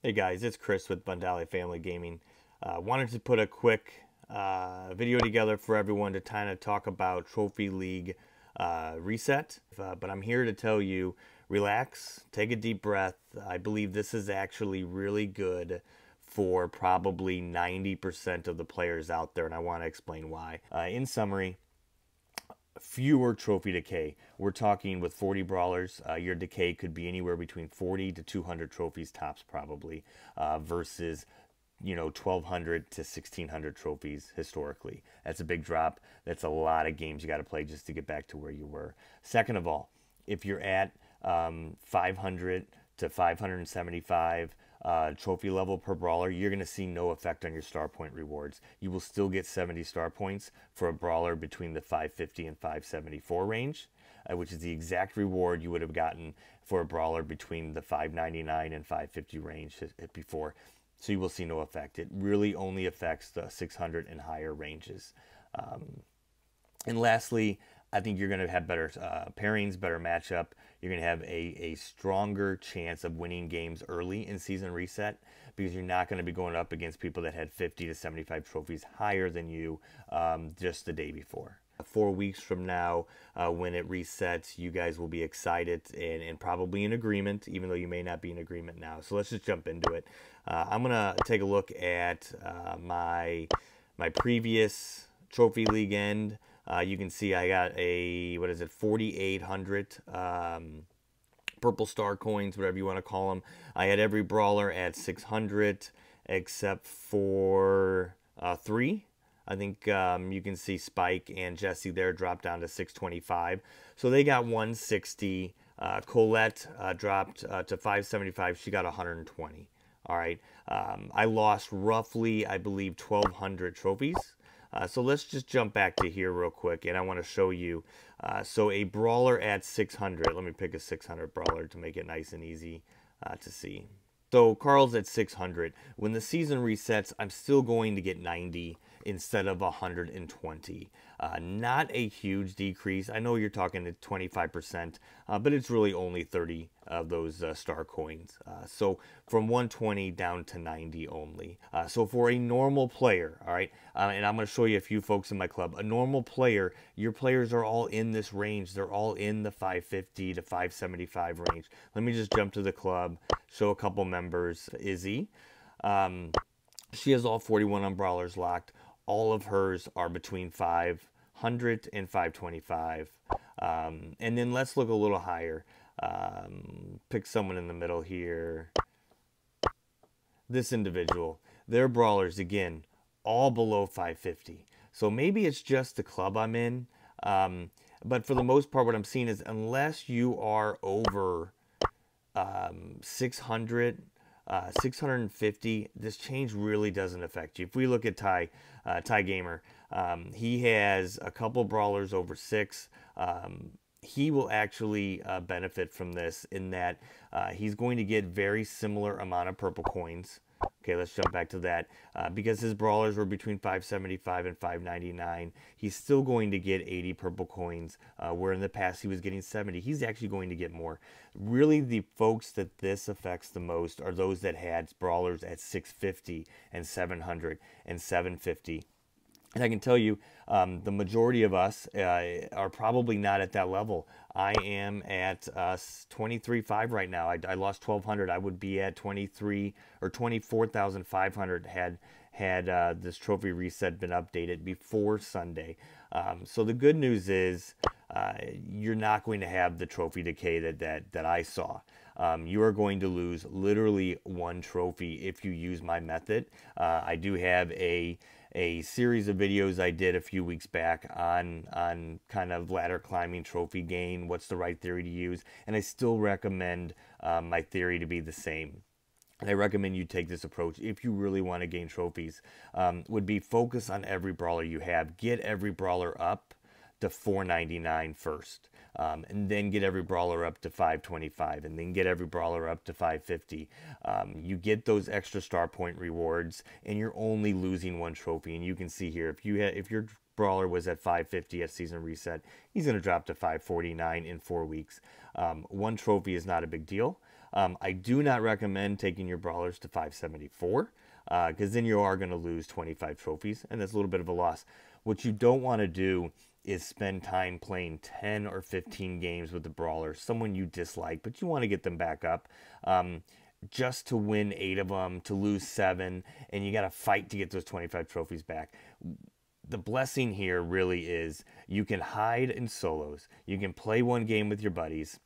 Hey guys, it's Chris with Vandali Family Gaming. Wanted to put a quick video together for everyone to kind of talk about Trophy League reset. But I'm here to tell you, relax, take a deep breath. I believe this is actually really good for probably 90% of the players out there, and I want to explain why. In summary, fewer trophy decay. We're talking with 40 brawlers, your decay could be anywhere between 40 to 200 trophies tops probably, versus 1200 to 1600 trophies historically. That's a big drop. That's a lot of games you got to play just to get back to where you were. Second of all, if you're at 500 to 575 trophy level per brawler, you're going to see no effect on your star point rewards. You will still get 70 star points for a brawler between the 550 and 574 range, which is the exact reward you would have gotten for a brawler between the 599 and 550 range before. So you will see no effect. It really only affects the 600 and higher ranges. And lastly, I think you're going to have better pairings, better matchup. You're going to have a stronger chance of winning games early in season reset because you're not going to be going up against people that had 50 to 75 trophies higher than you just the day before. 4 weeks from now, when it resets, you guys will be excited and probably in agreement, even though you may not be in agreement now. So let's just jump into it. I'm going to take a look at my previous Trophy League end. You can see I got a, 4,800 purple star coins, whatever you want to call them. I had every brawler at 600 except for 3. I think you can see Spike and Jesse there dropped down to 625. So they got 160. Colette dropped to 575. She got 120. All right. I lost roughly, I believe, 1,200 trophies. So let's just jump back to here real quick, and I want to show you. So a brawler at 600. Let me pick a 600 brawler to make it nice and easy to see. So Carl's at 600. When the season resets, I'm still going to get 90 instead of 120. Not a huge decrease. I know you're talking to 25%, but it's really only 30 of those star coins. So from 120 down to 90 only. So for a normal player, all right, and I'm going to show you a few folks in my club. A normal player, your players are all in this range. They're all in the 550 to 575 range. Let me just jump to the club, show a couple members. Izzy, she has all 41 on Brawlers locked. All of hers are between 500 and 525. And then let's look a little higher. Pick someone in the middle here. This individual, their brawlers, again, all below 550. So maybe it's just the club I'm in. But for the most part, what I'm seeing is unless you are over 600, 650, this change really doesn't affect you. If we look at Ty Gamer, he has a couple brawlers over 6. He will actually benefit from this in that he's going to get very similar amount of purple coins. Okay, let's jump back to that. Because his brawlers were between 575 and 599, he's still going to get 80 purple coins, where in the past he was getting 70. He's actually going to get more. Really, the folks that this affects the most are those that had brawlers at 650 and 700 and 750. And I can tell you, the majority of us are probably not at that level. I am at 23.5 right now. I lost 1,200. I would be at 23 or 24,500 had this trophy reset been updated before Sunday. So the good news is you're not going to have the trophy decay that I saw. You are going to lose literally 1 trophy if you use my method. I do have a series of videos I did a few weeks back on kind of ladder climbing trophy gain, what's the right theory to use, and I still recommend my theory to be the same. And I recommend you take this approach if you really want to gain trophies. Would be focus on every brawler you have. Get every brawler up to 499 first, and then get every brawler up to 525, and then get every brawler up to 550. You get those extra star point rewards, and you're only losing 1 trophy. And you can see here, if your brawler was at 550 at season reset, he's going to drop to 549 in 4 weeks. 1 trophy is not a big deal. I do not recommend taking your Brawlers to 574 because then you are going to lose 25 trophies, and that's a little bit of a loss. What you don't want to do is spend time playing 10 or 15 games with the Brawler, someone you dislike, but you want to get them back up. Just to win 8 of them, to lose 7, and you got to fight to get those 25 trophies back. The blessing here really is you can hide in solos. You can play one game with your buddies.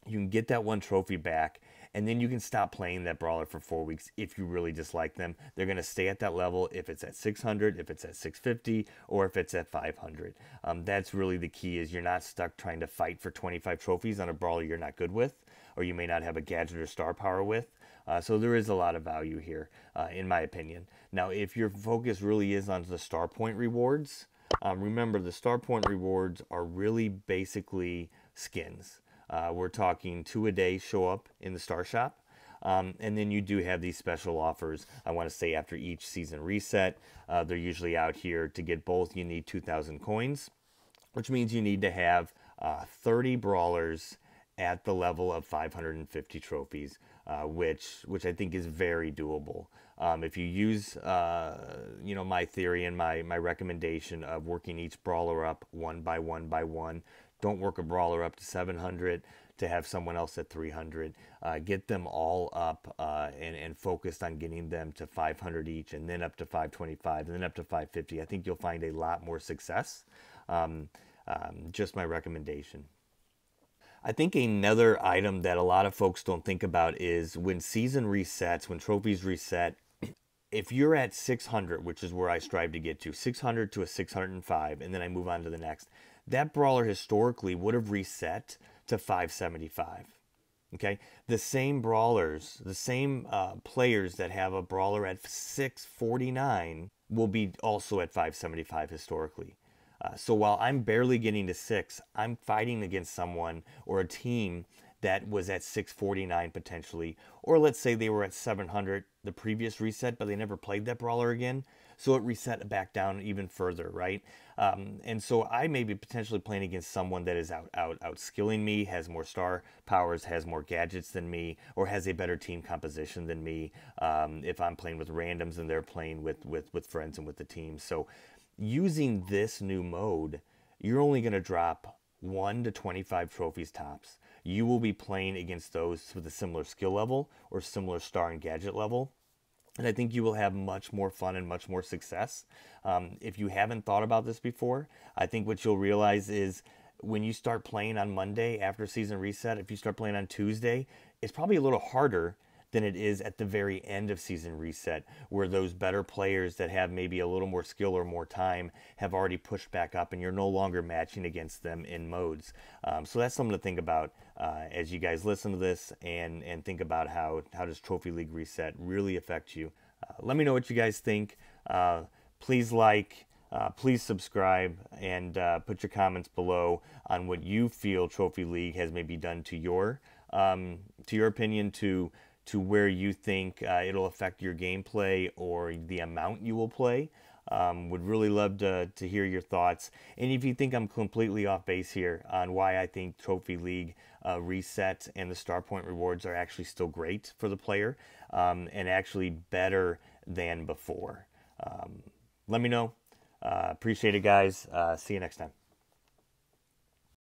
You can get that one trophy back, and then you can stop playing that Brawler for 4 weeks if you really dislike them. They're going to stay at that level if it's at 600, if it's at 650, or if it's at 500. That's really the key, is you're not stuck trying to fight for 25 trophies on a Brawler you're not good with, or you may not have a gadget or star power with. So there is a lot of value here, in my opinion. Now, if your focus really is on the star point rewards, remember the star point rewards are really basically skins. We're talking 2 a day show up in the star shop. And then you do have these special offers, I want to say, after each season reset. They're usually out here. To get both, you need 2,000 coins, which means you need to have 30 Brawlers at the level of 550 trophies, which I think is very doable. If you use, my theory and my recommendation of working each Brawler up one by one, don't work a Brawler up to 700 to have someone else at 300. Get them all up and focused on getting them to 500 each, and then up to 525, and then up to 550. I think you'll find a lot more success. Just my recommendation. I think another item that a lot of folks don't think about is when season resets, when trophies reset, if you're at 600, which is where I strive to get to, 600 to a 605, and then I move on to the next, that Brawler historically would have reset to 575. Okay, the same Brawlers, the same players that have a Brawler at 649 will be also at 575 historically. So while I'm barely getting to 6, I'm fighting against someone or a team that was at 649 potentially, or let's say they were at 700 the previous reset, but they never played that Brawler again, so it reset back down even further, right? And so I may be potentially playing against someone that is outskilling me, has more star powers, has more gadgets than me, or has a better team composition than me, if I'm playing with randoms and they're playing with friends and with the team. So using this new mode, you're only going to drop 1 to 25 trophies tops. You will be playing against those with a similar skill level or similar star and gadget level. And I think you will have much more fun and much more success. If you haven't thought about this before, I think what you'll realize is when you start playing on Monday after season reset, if you start playing on Tuesday, it's probably a little harder than it is at the very end of season reset, where those better players that have maybe a little more skill or more time have already pushed back up, and you're no longer matching against them in modes. So that's something to think about as you guys listen to this and think about how does Trophy League reset really affect you. Let me know what you guys think. Please like, please subscribe, and put your comments below on what you feel Trophy League has maybe done to your opinion, to where you think it'll affect your gameplay or the amount you will play. Would really love to hear your thoughts. And if you think I'm completely off base here on why I think Trophy League reset and the star point rewards are actually still great for the player, and actually better than before. Let me know. Appreciate it, guys. See you next time.